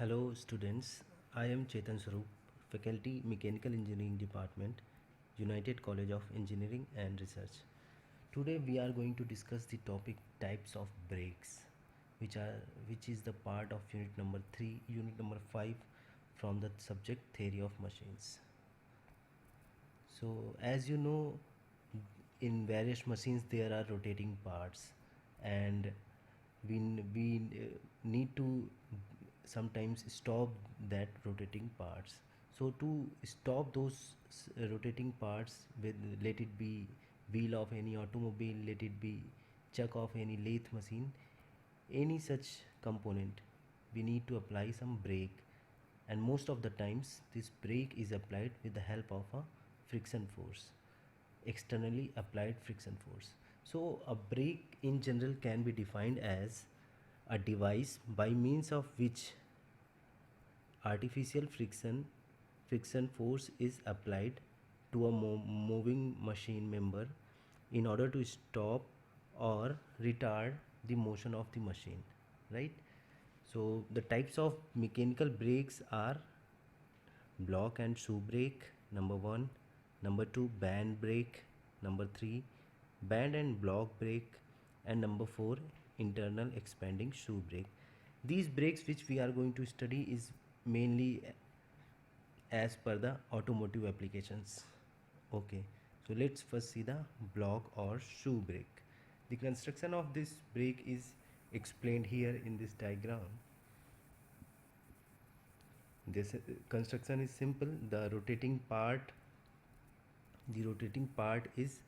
Hello students, I am Chetan Sarup, Faculty Mechanical Engineering Department, United College of Engineering and Research. Today we are going to discuss the topic types of brakes, which is the part of unit number 5 from the subject theory of machines. So as you know, in various machines there are rotating parts, and we need to sometimes stop that rotating parts. So to stop those rotating parts, with let it be wheel of any automobile, let it be chuck of any lathe machine, any such component, we need to apply some brake, and most of the times this brake is applied with the help of a friction force, externally applied friction force. So a brake in general can be defined as a device by means of which artificial friction force is applied to a moving machine member in order to stop or retard the motion of the machine, right? So the types of mechanical brakes are block and shoe brake, number 1; number 2, band brake; number 3, band and block brake; and number 4, internal expanding shoe brake. These brakes which we are going to study is mainly as per the automotive applications. Okay, so let's first see the block or shoe brake. The construction of this brake is explained here in this diagram. This construction is simple. The rotating part is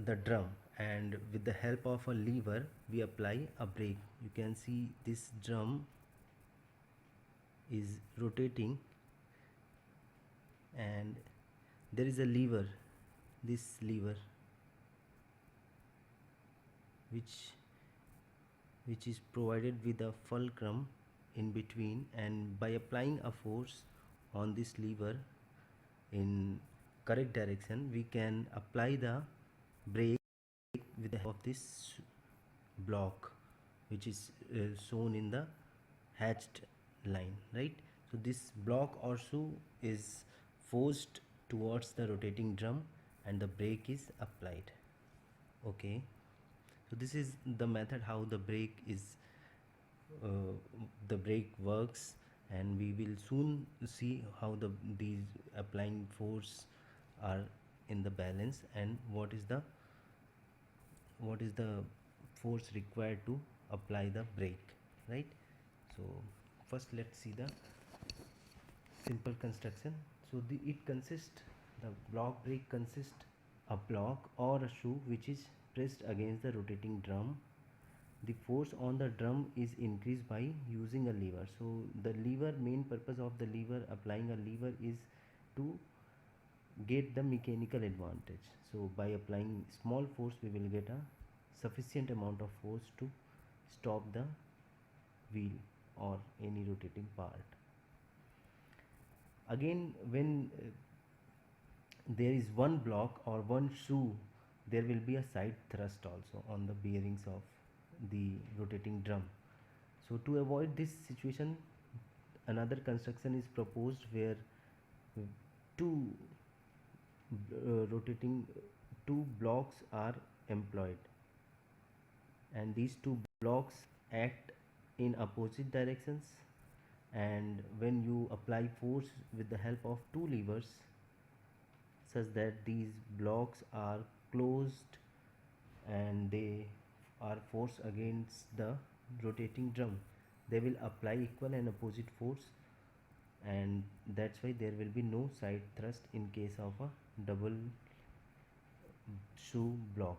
the drum, and with the help of a lever we apply a brake. You can see this drum is rotating, and there is a lever, this lever, which is provided with a fulcrum in between, and by applying a force on this lever in correct direction, we can apply the brake with the help of this block, which is shown in the hatched line, right? So this block or shoe is forced towards the rotating drum, and the brake is applied. Okay, so this is the method how uh, the brake works, and we will soon see how these applying force are in the balance, and what is the force required to apply the brake, right? So first let's see the simple construction. So the block brake consists a block or a shoe which is pressed against the rotating drum. The force on the drum is increased by using a lever. So the main purpose of the lever, applying a lever, is to get the mechanical advantage. So by applying small force we will get a sufficient amount of force to stop the wheel or any rotating part. Again, when there is one block or one shoe, there will be a side thrust also on the bearings of the rotating drum. So to avoid this situation, another construction is proposed where two rotating two blocks are employed, and these two blocks act in opposite directions, and when you apply force with the help of two levers such that these blocks are closed and they are forced against the rotating drum, they will apply equal and opposite force, and that's why there will be no side thrust in case of a double shoe block,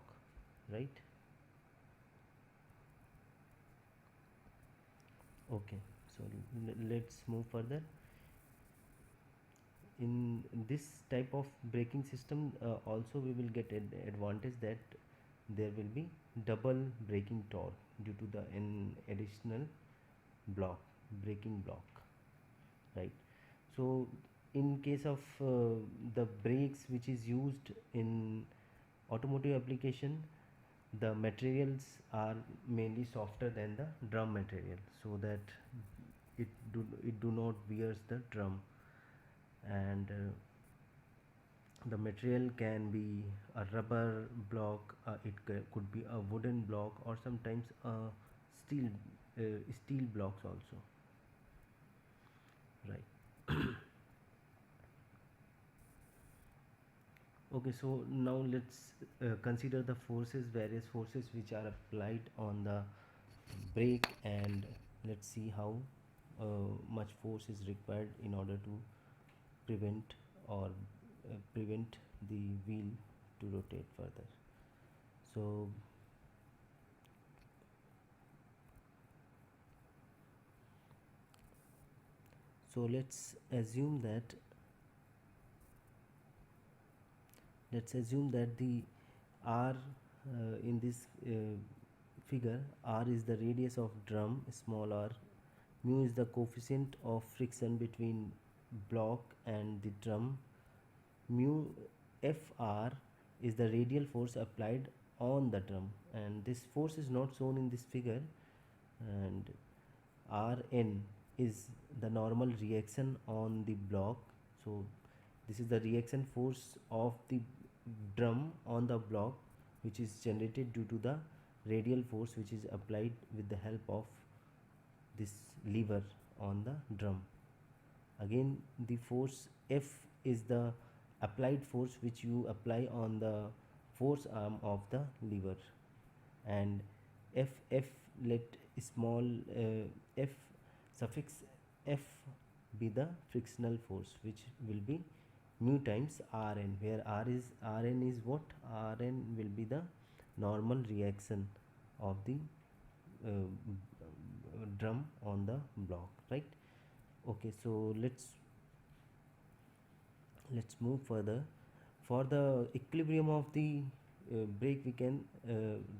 right? Okay, so let's move further. In this type of braking system, also we will get an advantage that there will be double braking torque due to the additional block braking block, right? So in case of the brakes which is used in automotive application, the materials are mainly softer than the drum material, so that it do not wears the drum. And the material can be a rubber block, could be a wooden block, or sometimes a steel steel blocks also, right? Okay, so now let's consider the forces, various forces which are applied on the brake, and let's see how much force is required in order to prevent or prevent the wheel to rotate further. So let's assume that the r in this figure, r is the radius of drum, small r. Mu is the coefficient of friction between block and the drum. Mu fr is the radial force applied on the drum, and this force is not shown in this figure. And Rn is the normal reaction on the block. So this is the reaction force of the drum on the block, which is generated due to the radial force which is applied with the help of this lever on the drum. Again, the force F is the applied force which you apply on the force arm of the lever. And F, let small f suffix f be the frictional force, which will be mu times Rn, where Rn is what? Rn will be the normal reaction of the drum on the block, right? Okay, so let's move further. For the equilibrium of the brake, we can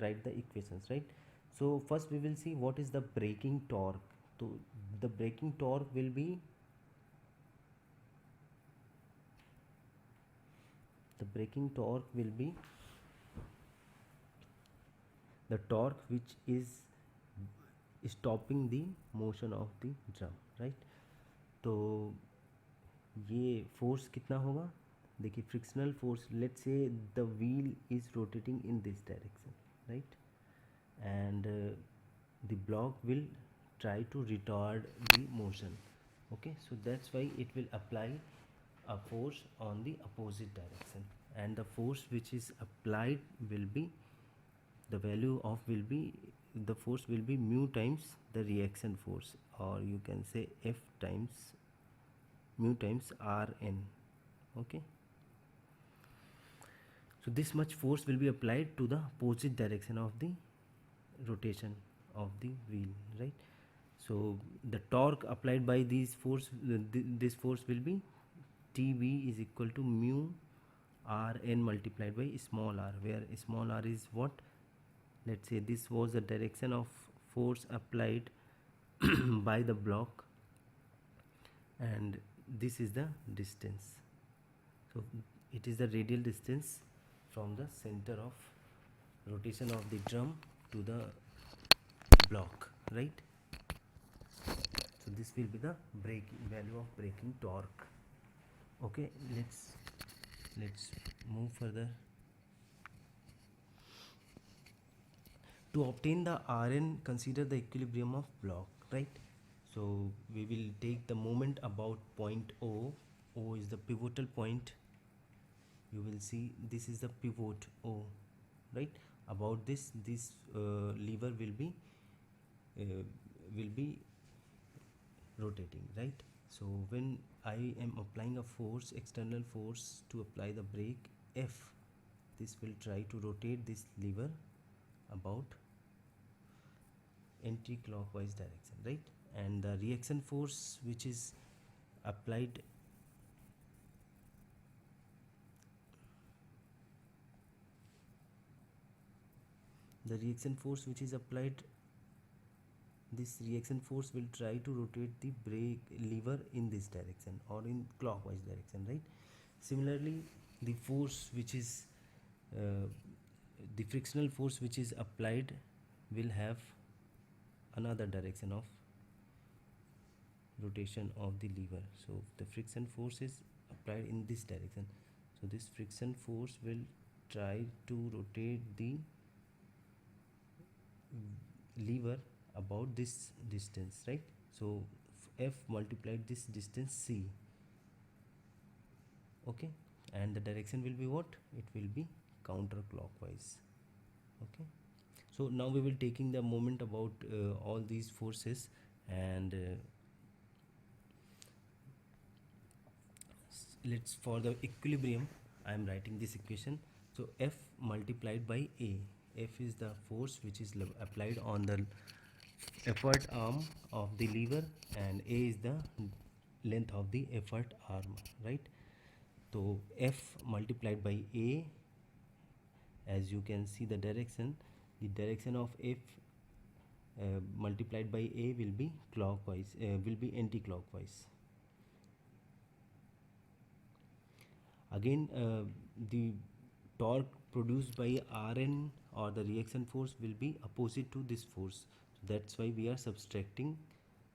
write the equations, right? So first we will see what is the braking torque. So the braking torque will be the torque which is stopping the motion of the drum, right? तो ये force कितना होगा? देखिए, frictional force, let's say the wheel is rotating in this direction, right? And the block will try to retard the motion. Okay, so that's why it will apply a force on the opposite direction, and the force which is applied will be, the value of will be, the force will be mu times the reaction force, or you can say F times mu times Rn. Okay, so this much force will be applied to the opposite direction of the rotation of the wheel, right? So the torque applied by these force, this force will be Tb is equal to mu Rn multiplied by small r, where small r is what? Let's say this was the direction of force applied by the block, and this is the distance. So it is the radial distance from the center of rotation of the drum to the block, right? So this will be the value of braking torque. Okay, let's move further. To obtain the Rn, consider the equilibrium of block, right? So we will take the moment about point O. O is the pivotal point. You will see this is the pivot O, right? About this lever will be rotating, right? So when I am applying a force, external force, to apply the brake F, this will try to rotate this lever about anti-clockwise direction, right? And the reaction force which is applied, this reaction force will try to rotate the brake lever in this direction or in clockwise direction, right? Similarly, the force which is the frictional force which is applied will have another direction of rotation of the lever. So the friction force is applied in this direction, so this friction force will try to rotate the lever about this distance, right? So F multiplied this distance C, okay, and the direction will be what? It will be counterclockwise, okay. So now we will taking the moment about all these forces, and let's, for the equilibrium I am writing this equation. So F multiplied by A, F is the force which is applied on the effort arm of the lever, and A is the length of the effort arm, right? So F multiplied by A, as you can see the direction of F multiplied by A will be clockwise, will be anti-clockwise. Again, the torque produced by Rn, or the reaction force, will be opposite to this force. So that's why we are subtracting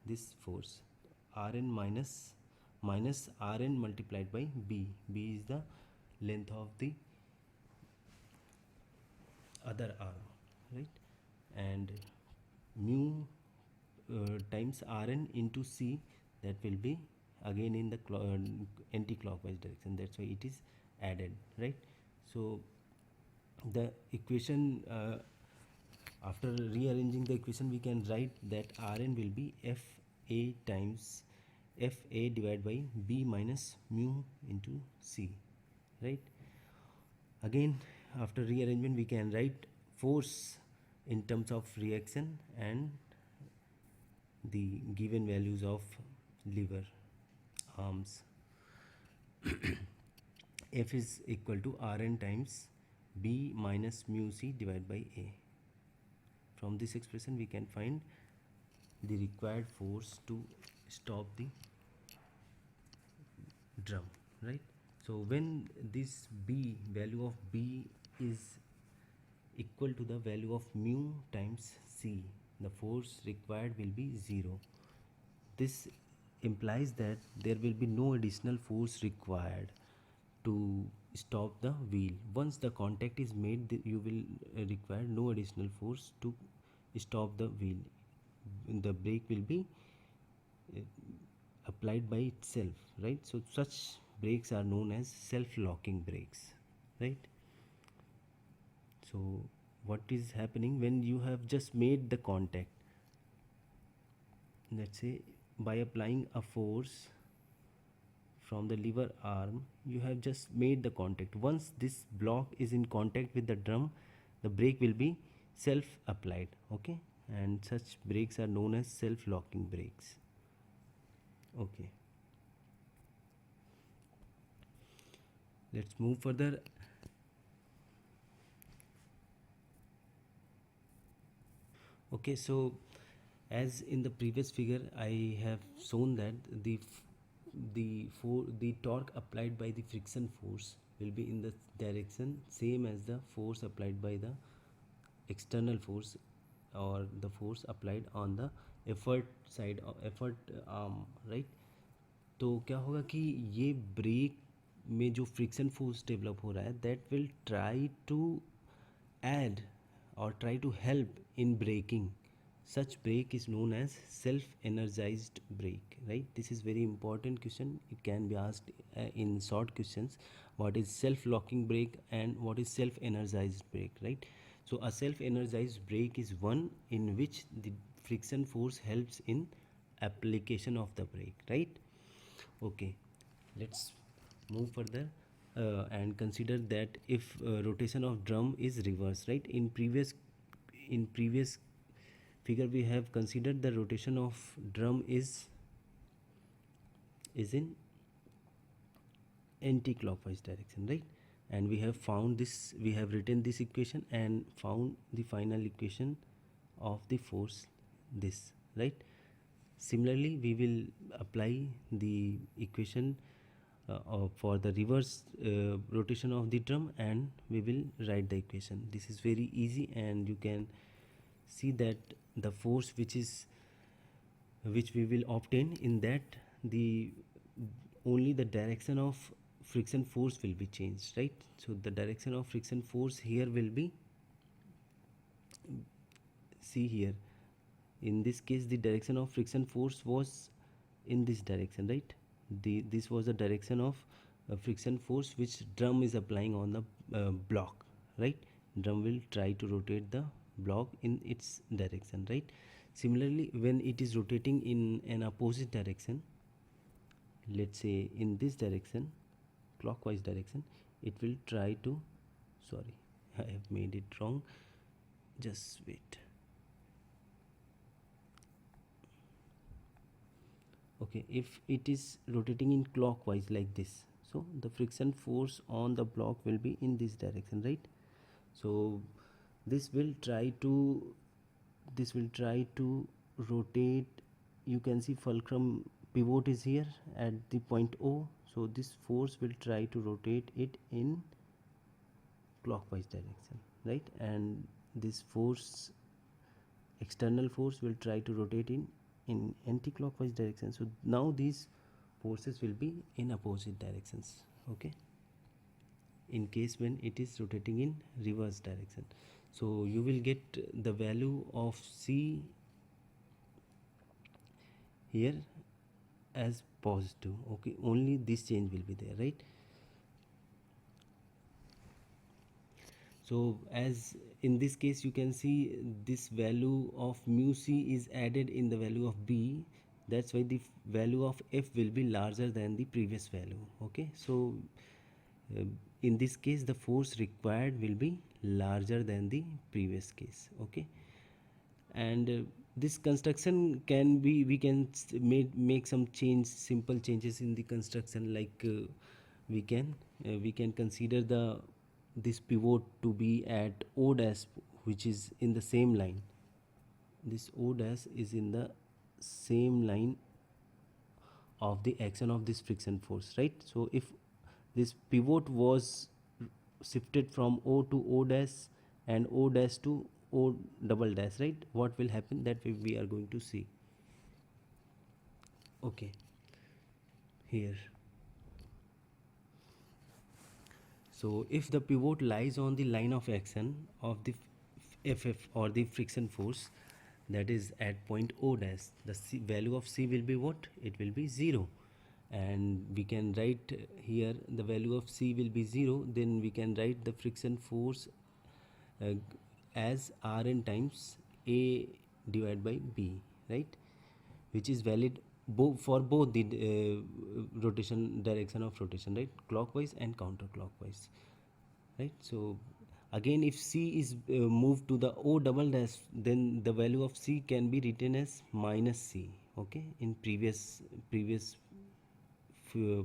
this force. Rn minus Rn multiplied by B. B is the length of the other arm, right? And mu times Rn into C, that will be again in the anti-clockwise direction. That's why it is added, right? So the equation, after rearranging the equation, we can write that Rn will be Fa times Fa divided by B minus mu into C, right? Again, after rearrangement, we can write force in terms of reaction and the given values of lever arms. F is equal to Rn times B minus mu C divided by A. From this expression we can find the required force to stop the drum, right? So when this B, value of B, is equal to the value of mu times C, the force required will be 0. This implies that there will be no additional force required to stop the wheel. Once the contact is made, you will require no additional force to stop the wheel. The brake will be applied by itself, right? So such brakes are known as self-locking brakes, right? So what is happening when you have just made the contact? Let's say by applying a force from the lever arm, you have just made the contact. Once this block is in contact with the drum, the brake will be self applied, okay, and such brakes are known as self locking brakes, okay. Let's move further. Okay, so as in the previous figure I have shown that the torque applied by the friction force will be in the direction same as the force applied by the external force, or the force applied on the effort side of effort arm, right? तो क्या होगा कि ये break में जो friction force develop हो रहा है, that will try to add or try to help in braking. Such brake is known as self-energized brake, right? This is very important question. It can be asked in short questions. What is self-locking brake and what is self-energized brake, right? So a self-energized brake is one in which the friction force helps in application of the brake, right? Okay, let's move further and consider that if rotation of drum is reversed, right? In previous figure we have considered the rotation of drum is in anti-clockwise direction, right? And we have found this, we have written this equation and found the final equation of the force, this, right? Similarly, we will apply the equation for the reverse rotation of the drum, and we will write the equation. This is very easy, and you can see that the force which we will obtain in that, the only the direction of friction force will be changed, right? So the direction of friction force here will be, see here, in this case the direction of friction force was in this direction, right? This was the direction of friction force which drum is applying on the block, right? Drum will try to rotate the block in its direction, right? Similarly, when it is rotating in an opposite direction, let's say in this direction, clockwise direction, it will try to, sorry, I have made it wrong, just wait. Okay, if it is rotating in clockwise like this, so the friction force on the block will be in this direction, right? So this will try to rotate. You can see fulcrum pivot is here at the point O, so this force will try to rotate it in clockwise direction, right? And this force, external force, will try to rotate in anti-clockwise direction. So now these forces will be in opposite directions, okay, in case when it is rotating in reverse direction. So you will get the value of C here as positive, okay, only this change will be there, right? So as in this case you can see this value of mu C is added in the value of B, that's why the value of F will be larger than the previous value, okay? So in this case the force required will be larger than the previous case, okay? And this construction can be, we can make some simple changes in the construction, like we can consider this pivot to be at O dash, which is in the same line. This O dash is in the same line of the action of this friction force, right? So if this pivot was shifted from O to O dash and O dash to O double dash, right, what will happen, that we are going to see. Okay, here, so if the pivot lies on the line of action of the FF or the friction force, that is at point O dash, the value of C will be what? It will be 0. And we can write here the value of C will be 0, then we can write the friction force as Rn times A divided by B, right, which is valid for both the rotation, direction of rotation, right, clockwise and counterclockwise, right? So again, if C is moved to the O double dash, then the value of C can be written as minus C, okay, in previous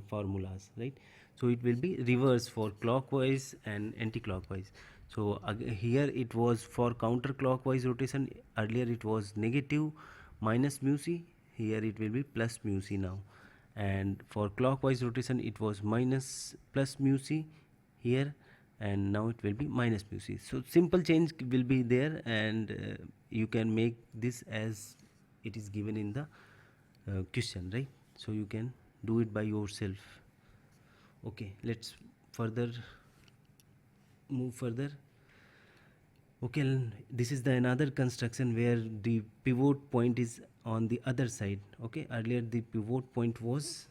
formulas, right? So it will be reverse for clockwise and anti-clockwise. So here it was for counterclockwise rotation, earlier it was negative minus mu C, here it will be plus mu C now, and for clockwise rotation it was minus plus mu C here, and now it will be minus mu C. So simple change will be there, and you can make this as it is given in the question, right? So you can do it by yourself. Okay, let's move further. Okay, this is the another construction where the pivot point is on the other side. Okay, earlier the pivot point was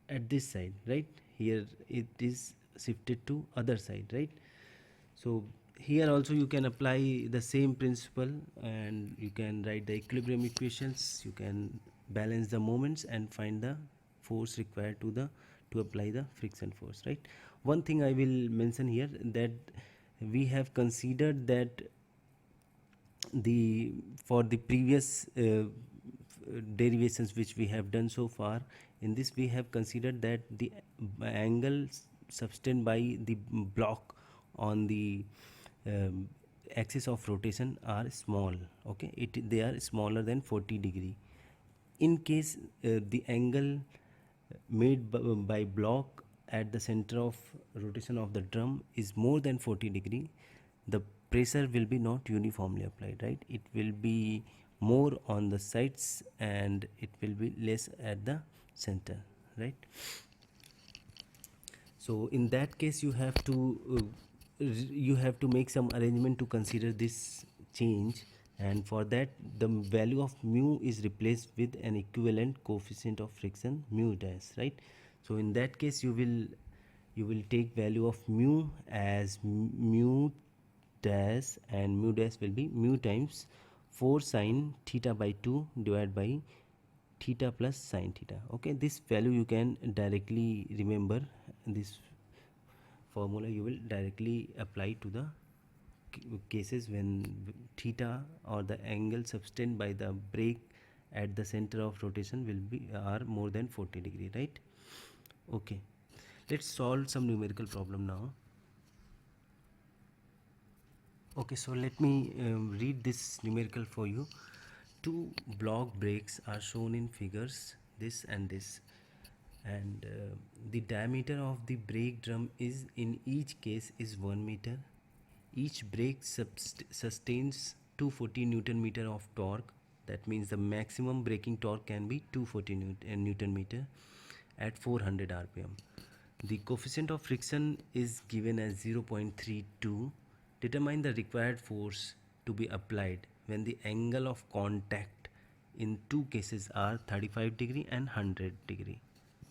at this side, right? Here it is shifted to other side, right? So here also you can apply the same principle, and you can write the equilibrium equations, you can balance the moments and find the force required to apply the friction force, right? One thing I will mention here, that we have considered that for the previous derivations which we have done so far, in this we have considered that the angle sustained by the block on the axis of rotation are small, okay, they are smaller than 40 degree. In case the angle made by block at the center of rotation of the drum is more than 40 degree, the pressure will be not uniformly applied, right? It will be more on the sides and it will be less at the center, right? So in that case you have to make some arrangement to consider this change, and for that the value of mu is replaced with an equivalent coefficient of friction mu dash, right? So in that case you will take value of mu as mu dash, and mu dash will be mu times 4 sine theta by 2 divided by theta plus sine theta. Okay, this value you can directly remember. This formula you will directly apply to the cases when theta or the angle sustained by the brake at the center of rotation will be are more than 40 degree, right? Okay, let's solve some numerical problem now. Okay, so let me read this numerical for you. Two block brakes are shown in figures, this and this, and the diameter of the brake drum is in each case is 1 meter. Each brake sustains 240 newton meter of torque. That means the maximum braking torque can be 240 newton meter at 400 rpm. The coefficient of friction is given as 0.32. Determine the required force to be applied when the angle of contact in two cases are 35 degree and 100 degree,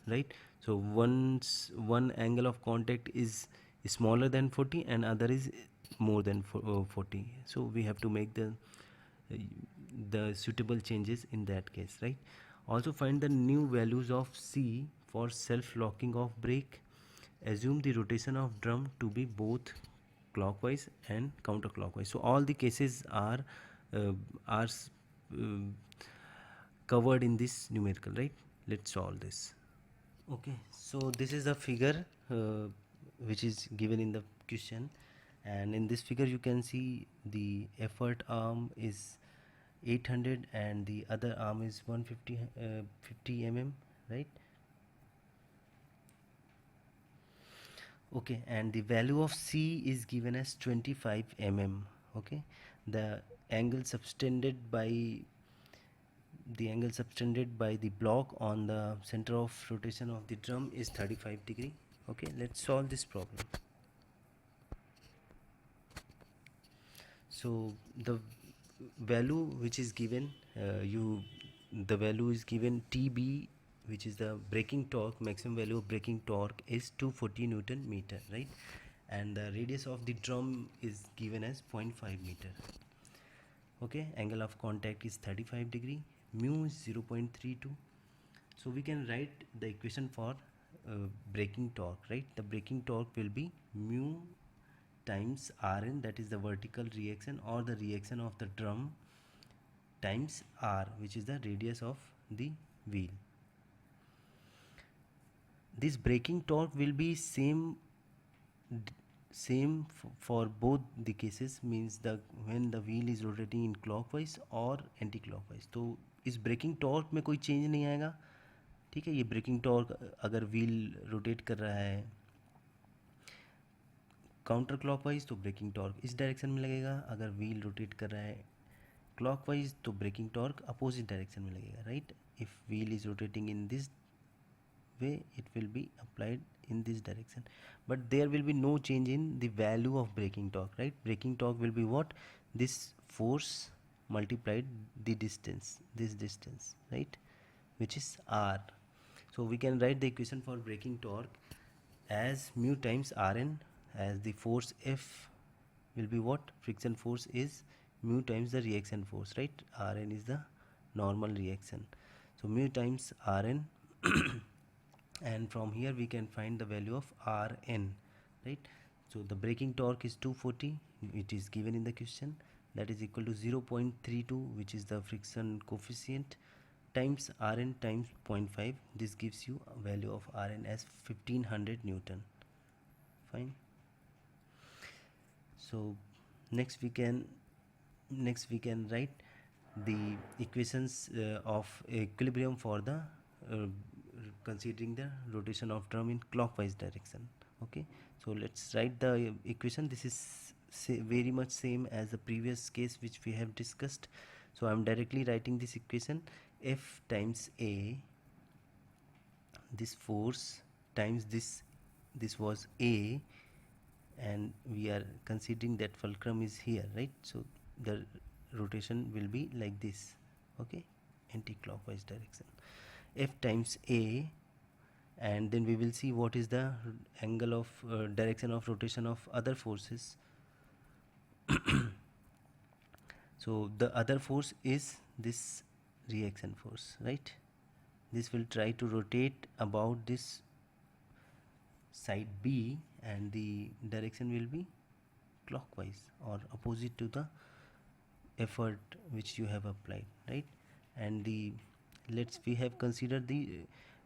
right? So once one angle of contact is smaller than 40 and other is more than 40, so we have to make the suitable changes in that case, right? Also find the new values of C for self-locking of brake. Assume the rotation of drum to be both clockwise and counterclockwise. So all the cases uh, are uh, covered in this numerical, right? Let's solve this. Okay, so this is a figure which is given in the question, and in this figure you can see the effort arm is 800 and the other arm is 150 50 mm, right? Okay, and the value of C is given as 25 mm. Okay, the angle subtended by the block on the center of rotation of the drum is 35 degree. Okay, let's solve this problem. So the value which is given, the value is given TB, which is the braking torque, maximum value of braking torque is 240 newton meter, right? And the radius of the drum is given as 0.5 meter. Okay, angle of contact is 35 degree, mu is 0.32. So we can write the equation for braking torque, right? The braking torque will be mu times Rn, that is the vertical reaction or the reaction of the drum, times R, which is the radius of the wheel. This braking torque will be same for both the cases, means the when the wheel is rotating in clockwise or anti clockwise, तो इस braking torque में कोई change नहीं आएगा, ठीक है? ये braking torque अगर व्हील रोटेट कर रहा है काउंटर क्लॉकवाइज तो ब्रेकिंग टॉर्क इस डायरेक्शन में लगेगा, अगर व्हील रोटेट कर रहा है क्लॉकवाइज तो ब्रेकिंग टॉर्क अपोजिट डायरेक्शन में लगेगा, right? If wheel is rotating in this way it will be applied in this direction, but there will be no change in the value of braking torque, right? Braking torque will be what? This force multiplied the distance, this distance, right, which is R. So we can write the equation for braking torque as mu times Rn, as the force F will be what? Friction force is mu times the reaction force, right? Rn is the normal reaction, so mu times Rn and from here we can find the value of Rn, right? So the braking torque is 240, it is given in the question, that is equal to 0.32, which is the friction coefficient, times Rn times 0.5. This gives you a value of Rn as 1500 Newton. Fine. So next we can write the equations of equilibrium for the considering the rotation of drum in clockwise direction. Okay, so let's write the equation. This is very much same as the previous case which we have discussed. So I'm directly writing this equation: F times A, this force times this was A, and we are considering that fulcrum is here, right? So the rotation will be like this. Okay, anti-clockwise direction. F times A, and then we will see what is the angle of direction of rotation of other forces. So the other force is this reaction force, right? This will try to rotate about this side B, and the direction will be clockwise or opposite to the effort which you have applied, right? And the we have considered the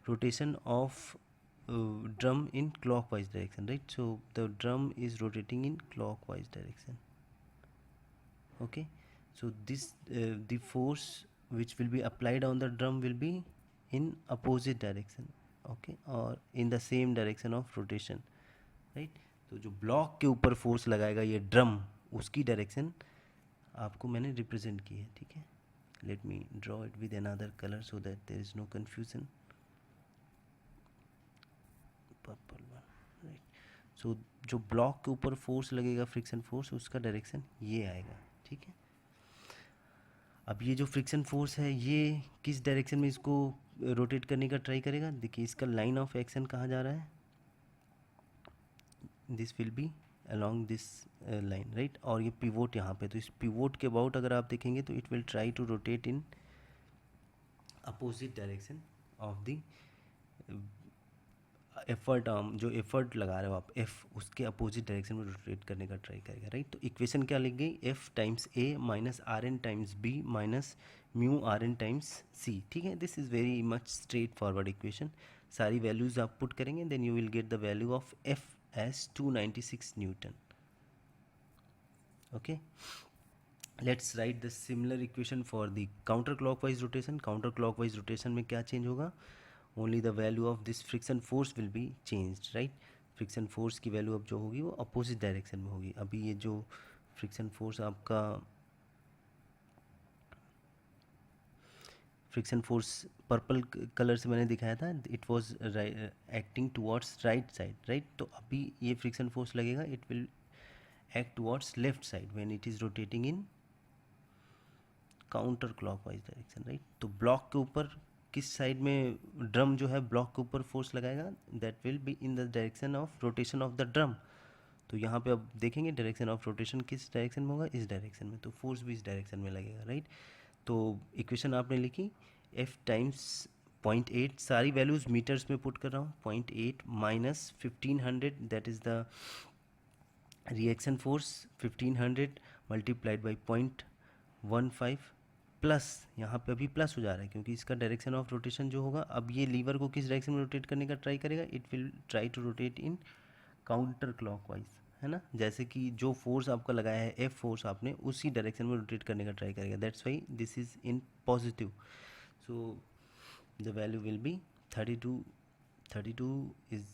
rotation of drum in clockwise direction, right? So the drum is rotating in clockwise direction. Okay, so this the force which will be applied on the drum will be in opposite direction, okay, or in the same direction of rotation, right? तो जो block के ऊपर force लगाएगा ये drum, उसकी direction आपको मैंने represent की है, ठीक है. Let me draw it with another colour so that there is no confusion. Purple one, right. So जो ब्लॉक के ऊपर फोर्स लगेगा, फ्रिक्शन फोर्स, उसका डायरेक्शन ये आएगा, ठीक है. अब ये जो फ्रिक्शन फोर्स है ये किस डायरेक्शन में इसको रोटेट करने का ट्राई करेगा. देखिए इसका लाइन ऑफ एक्शन कहाँ जा रहा है, this will be along this line, right. और ये पिवोट यहाँ पे, तो इस पिवोट के अबाउट अगर आप देखेंगे तो it will try to rotate in opposite direction of the effort arm. जो एफर्ट लगा रहे हो आप एफ, उसके अपोजिट डायरेक्शन में रोटेट करने का ट्राई करेगा, राइट. तो इक्वेशन क्या लिख गई, F times A minus R N times B minus mu R N times C, ठीक है. This is very much straightforward equation. सारी वैल्यूज़ आप पुट करेंगे, then you will get the value of F as 296 Newton. Okay, let's write the similar equation for the counterclockwise rotation. Counterclockwise rotation में क्या change होगा, only the value of this friction force will be changed, right. friction force की value अब जो होगी वो opposite direction में होगी. अभी ये जो friction force आपका फ्रिक्शन फोर्स पर्पल कलर से मैंने दिखाया था, it was acting towards right side, right. तो अभी ये फ्रिक्शन फोर्स लगेगा, it will act towards left side when it is rotating in counter clockwise direction, right. तो ब्लॉक के ऊपर किस साइड में ड्रम जो है ब्लॉक के ऊपर फोर्स लगाएगा, that will be in the direction of rotation of the drum. तो यहाँ पे अब देखेंगे डायरेक्शन ऑफ रोटेशन किस डायरेक्शन में होगा, इस डायरेक्शन में, तो फोर्स भी इस डायरेक्शन में लगेगा, राइट. तो इक्वेशन आपने लिखी f टाइम्स 0.8, सारी वैल्यूज़ मीटर्स में पुट कर रहा हूँ. 0.8 minus 1500, that is the reaction force. 1500 multiplied by 0.15 plus, यहाँ पे अभी प्लस हो जा रहा है क्योंकि इसका डायरेक्शन ऑफ रोटेशन जो होगा, अब ये लीवर को किस डायरेक्शन में रोटेट करने का ट्राई करेगा, it will try to rotate in counterclockwise, है ना. जैसे कि जो फोर्स आपका लगाया है एफ फोर्स, आपने उसी डायरेक्शन में रोटेट करने का ट्राई करेगा. That's why this is in positive. So the value will be 32 is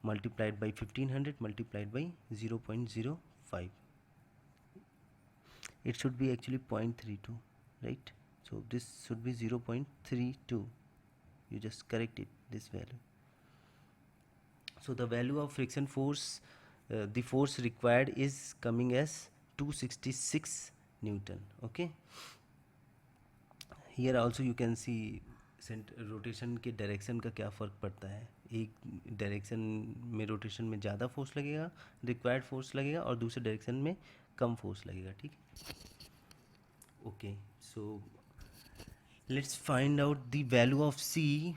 multiplied by 1500 multiplied by 0.05. it should be actually 0.32, right. So this should be 0.32. you just correct it, this value. So the value of friction force, the force required is coming as 266 Newton. Okay, here also you can see rotation के direction का क्या फ़र्क पड़ता है. एक direction में rotation में ज़्यादा फोर्स लगेगा, रिक्वायर्ड फोर्स लगेगा, और दूसरे डायरेक्शन में कम फोर्स लगेगा, ठीक है. Okay, so let's find out the value of C.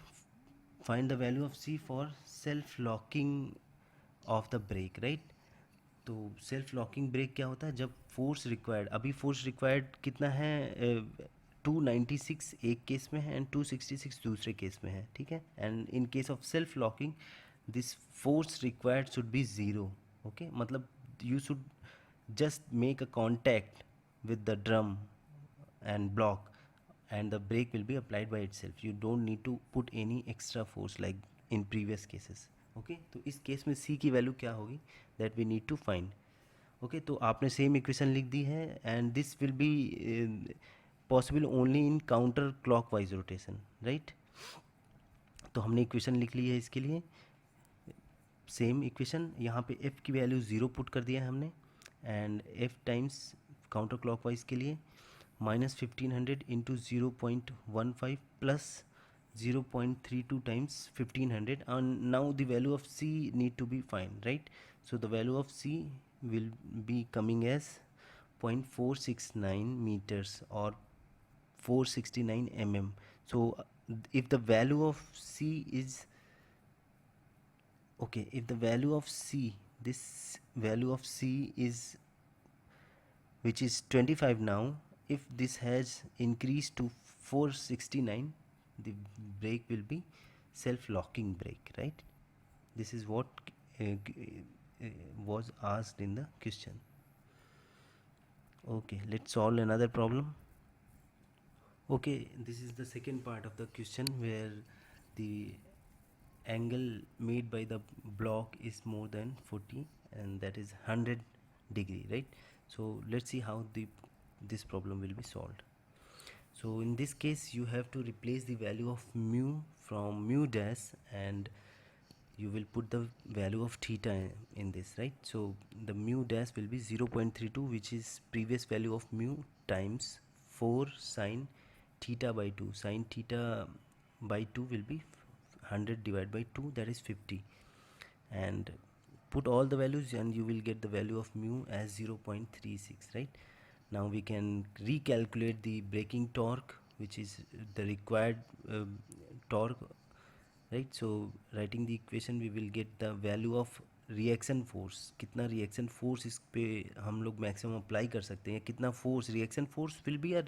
Find the value of C for self locking of the brake, right. तो सेल्फ लॉकिंग ब्रेक क्या होता है, जब फोर्स रिक्वायर्ड, अभी फोर्स रिक्वायर्ड कितना है, 296 एक केस में है एंड 266 दूसरे केस में है, ठीक है. And in case of self locking this force required should be zero. Okay, मतलब you should just make a contact with the drum and block and the brake will be applied by itself. You don't need to put any extra force like in previous cases. Okay, तो इस case में c की value क्या होगी, that we need to find. Okay, तो आपने same equation लिख दी है, and this will be possible only in counter clockwise rotation, right. तो हमने इक्वेशन लिख ली है इसके लिए, सेम इक्वेशन. यहाँ पे f की वैल्यू 0 पुट कर दिया है हमने, and f times counter clockwise के लिए -1500 into 0.15 plus 0.32 times 1500, and now the value of c need to be find, right. So the value of c will be coming as 0.469 meters or 469 mm. So if the value of c is okay, if the value of c, this value of c is, which is 25 now, if this has increased to 469, the brake will be self-locking brake, right. This is what was asked in the question. Okay, let's solve another problem. Okay, this is the second part of the question where the angle made by the block is more than 40, and that is 100 degree, right. So let's see how this problem will be solved. So in this case you have to replace the value of mu from mu dash, and you will put the value of theta in this, right. So the mu dash will be 0.32, which is previous value of mu, times 4 sine theta by 2. Sine theta by 2 will be 100 divided by 2, that is 50, and put all the values and you will get the value of mu as 0.36, right. Now we can recalculate the braking torque, which is the required torque, right. So writing the equation we will get the value of reaction force, कितना reaction force इस पे हम लोग maximum apply कर सकते हैं, कितना force, reaction force will be a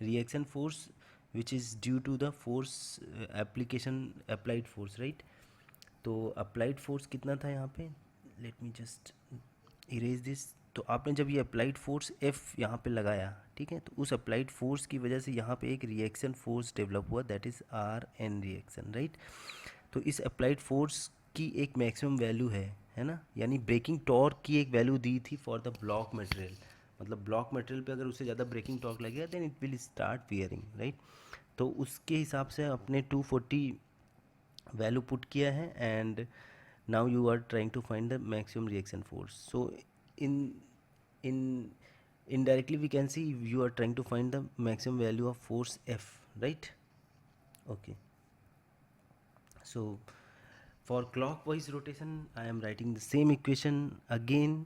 reaction force which is due to the force application applied force, right. तो अप्लाइड फोर्स कितना था यहाँ पे, let me just erase this. तो आपने जब ये अप्लाइड फोर्स F यहाँ पे लगाया, ठीक है, तो उस अप्लाइड फोर्स की वजह से यहाँ पे एक रिएक्शन फोर्स डेवलप हुआ, that is RN reaction, right. तो इस अप्लाइड फोर्स की एक मैक्सिमम वैल्यू है ना, यानी ब्रेकिंग टॉर्क की एक वैल्यू दी थी फॉर द ब्लॉक मटेरियल. मतलब ब्लॉक मटेरियल पे अगर उससे ज़्यादा ब्रेकिंग टॉर्क लगेगा then it will start wearing, right. तो उसके हिसाब से अपने 240 वैल्यू पुट किया है, and now you are trying to find the maximum reaction force. So in indirectly we can see you are trying to find the maximum value of force F, right. Okay, so for clockwise rotation I am writing the same equation again.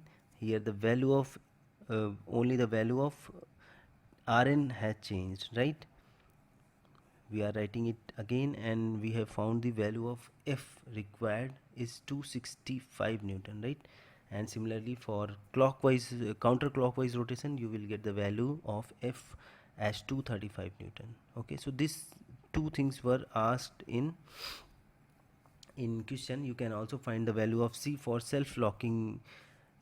Here the value of only the value of Rn has changed, right. We are writing it again, and we have found the value of F required is 265 Newton, right. And similarly for clockwise counterclockwise rotation you will get the value of F as 235 Newton. Okay, so these two things were asked in question. You can also find the value of C for self-locking.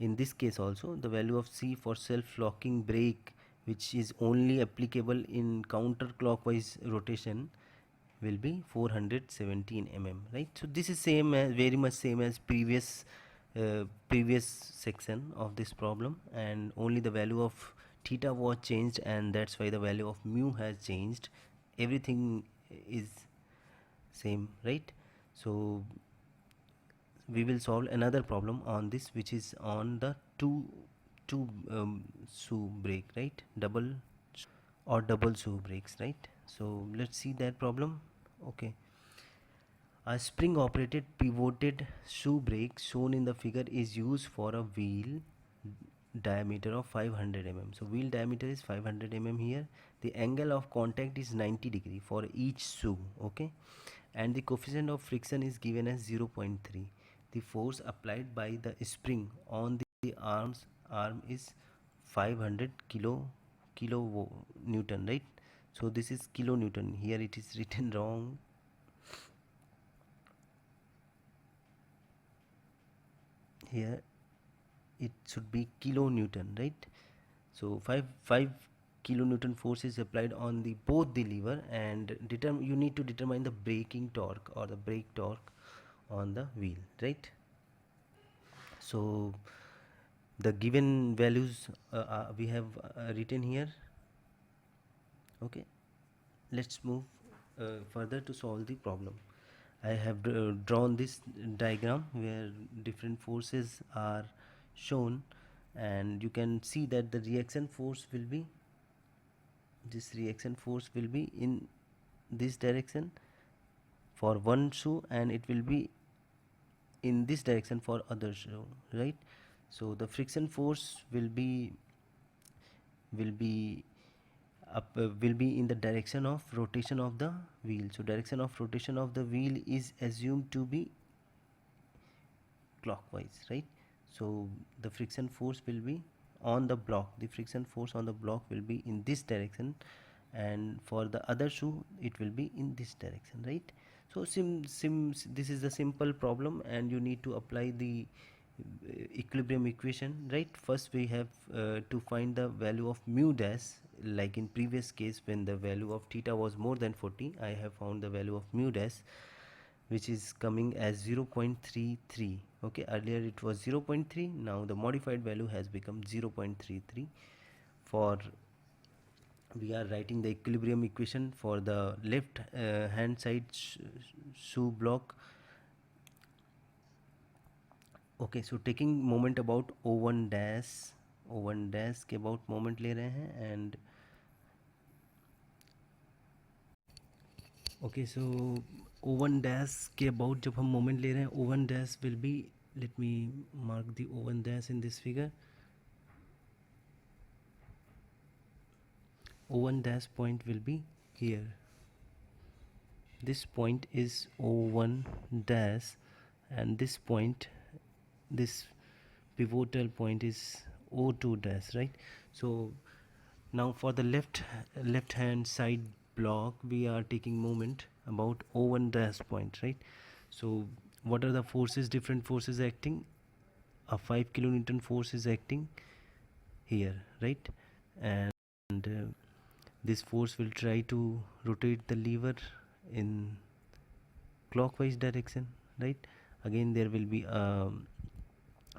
In this case also the value of C for self-locking brake, which is only applicable in counterclockwise rotation, will be 417 mm, right. So this is same as, very much same as previous section of this problem, and only the value of theta was changed, and that's why the value of mu has changed. Everything is same, right. So we will solve another problem on this, which is on the two shoe brake, right, double shoe brakes, right. So let's see that problem. Okay, a spring operated pivoted shoe brake shown in the figure is used for a wheel diameter of 500 mm. So wheel diameter is 500 mm here. The angle of contact is 90 degree for each shoe, okay, and the coefficient of friction is given as 0.3. The force applied by the spring on the arm is 500 kilo Newton, right. So this is kilo Newton, here it is written wrong. Here it should be kilo Newton, right. So 5 kilonewton force is applied on the both the lever, and you need to determine the braking torque or the brake torque on the wheel, right? So the given values we have written here. Okay, let's move further to solve the problem. I have drawn this diagram where different forces are shown, and you can see that the reaction force will be, this reaction force will be in this direction for one shoe, and it will be in this direction for other shoe, right? So the friction force will be will be in the direction of rotation of the wheel. So direction of rotation of the wheel is assumed to be clockwise, right? So the friction force will be on the block, the friction force on the block will be in this direction, and for the other shoe it will be in this direction, right? So this is the simple problem, and you need to apply the equilibrium equation, right? First we have to find the value of mu dash. Like in previous case, when the value of theta was more than 40, I have found the value of mu dash, which is coming as 0.33. okay, earlier it was 0.3, now the modified value has become 0.33. For we are writing the equilibrium equation for the left hand side shoe block. Okay, so taking moment about O1 dash के about moment ले रहे हैं, and okay, so O1 dash के about जब हम moment ले रहे हैं, O1 dash will be, let me mark the O1 dash in this figure. O1 dash point will be here. This point is O1 dash, and this point, this pivotal point is O2 dash, right? So now for the left hand side block, we are taking moment about O1 dash point, right? So what are the forces, different forces acting? A 5 kilonewton force is acting here, right? And this force will try to rotate the lever in clockwise direction, right? Again there will be a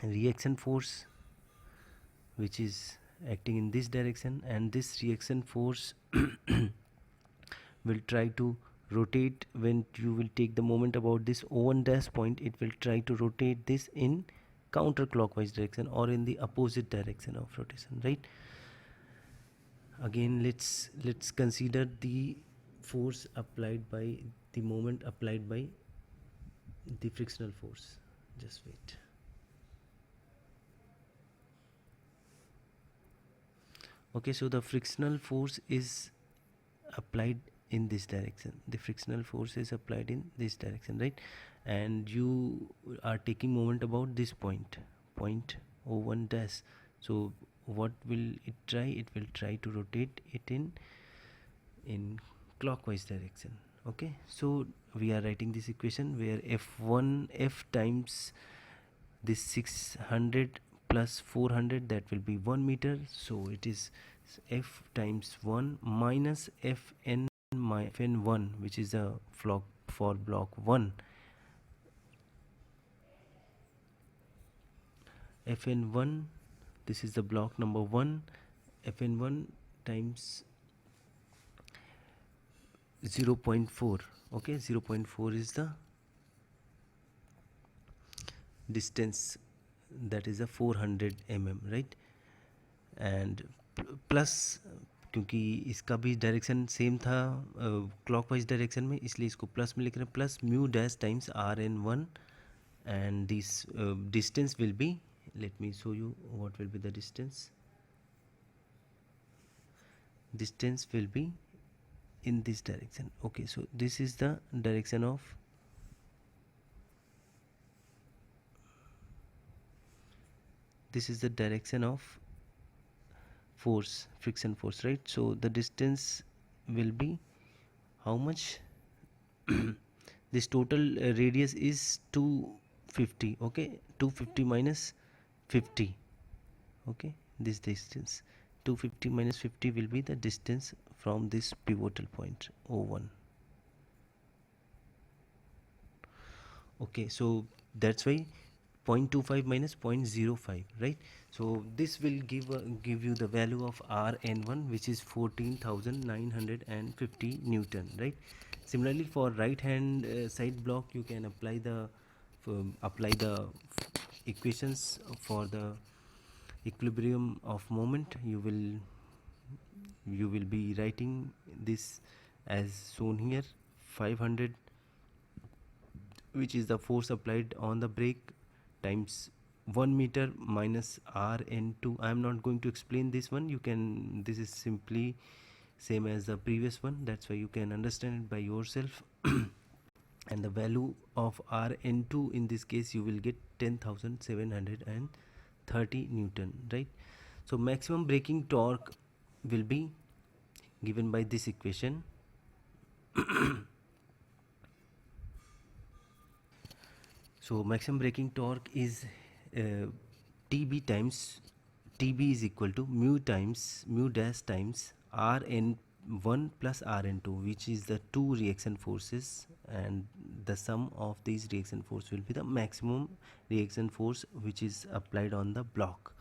reaction force which is acting in this direction, and this reaction force will try to rotate. When you will take the moment about this O1 dash point, it will try to rotate this in counterclockwise direction or in the opposite direction of rotation, right? Again let's consider the force applied by, the moment applied by the frictional force. Just wait. Okay, so the frictional force is applied in this direction, the frictional force is applied in this direction, right? And you are taking moment about this point O1 dash. So what will it try? It will try to rotate it in clockwise direction. Okay, so we are writing this equation where F times this 600 plus 400, that will be 1 meter. So it is F times 1 minus Fn1, which is a flock for block 1. Fn1, this is the block number 1. Fn1 times 0.4. okay, 0.4 is the distance, that is a 400 mm, right? And plus, क्योंकि इसका भी direction same था clockwise direction में, इसलिए इसको plus में लिख रहे हैं, plus mu dash times Rn1, and this distance will be, let me show you what will be the distance will be in this direction. Okay, so this is the direction of force, friction force, right? So the distance will be how much? This total radius is 250. okay, 250 minus 50. okay, this distance 250 minus 50 will be the distance from this pivotal point O1. Okay, so that's why 0.25 minus 0.05, right? So this will give you the value of Rn1, which is 14,950 Newton, right? Similarly, for right hand side block, you can apply the equations for the equilibrium of moment. You will be writing this as shown here. 500, which is the force applied on the brake, times 1 meter minus Rn2. I am not going to explain this one. This is simply same as the previous one, that's why you can understand it by yourself. And the value of Rn2 in this case, you will get 10,730 Newton, right? So maximum braking torque will be given by this equation. So maximum braking torque is TB times TB is equal to mu dash times Rn1 plus Rn2, which is the two reaction forces, and the sum of these reaction force will be the maximum reaction force which is applied on the block,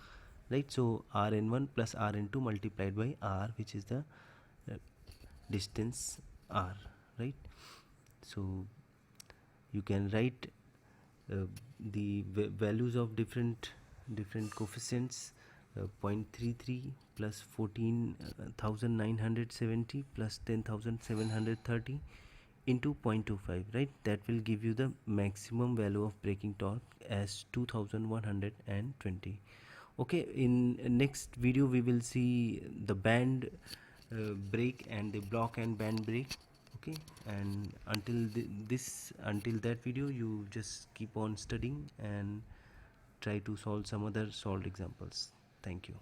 right? So Rn1 plus Rn2 multiplied by R, which is the distance R, right? So you can write the values of different coefficients. 0.33 plus 14,970 plus 10,730 into 0.25, right? That will give you the maximum value of braking torque as 2120. Okay, in next video we will see the band brake and the block and band brake. Okay, and until that video, you just keep on studying and try to solve some other solved examples. Thank you.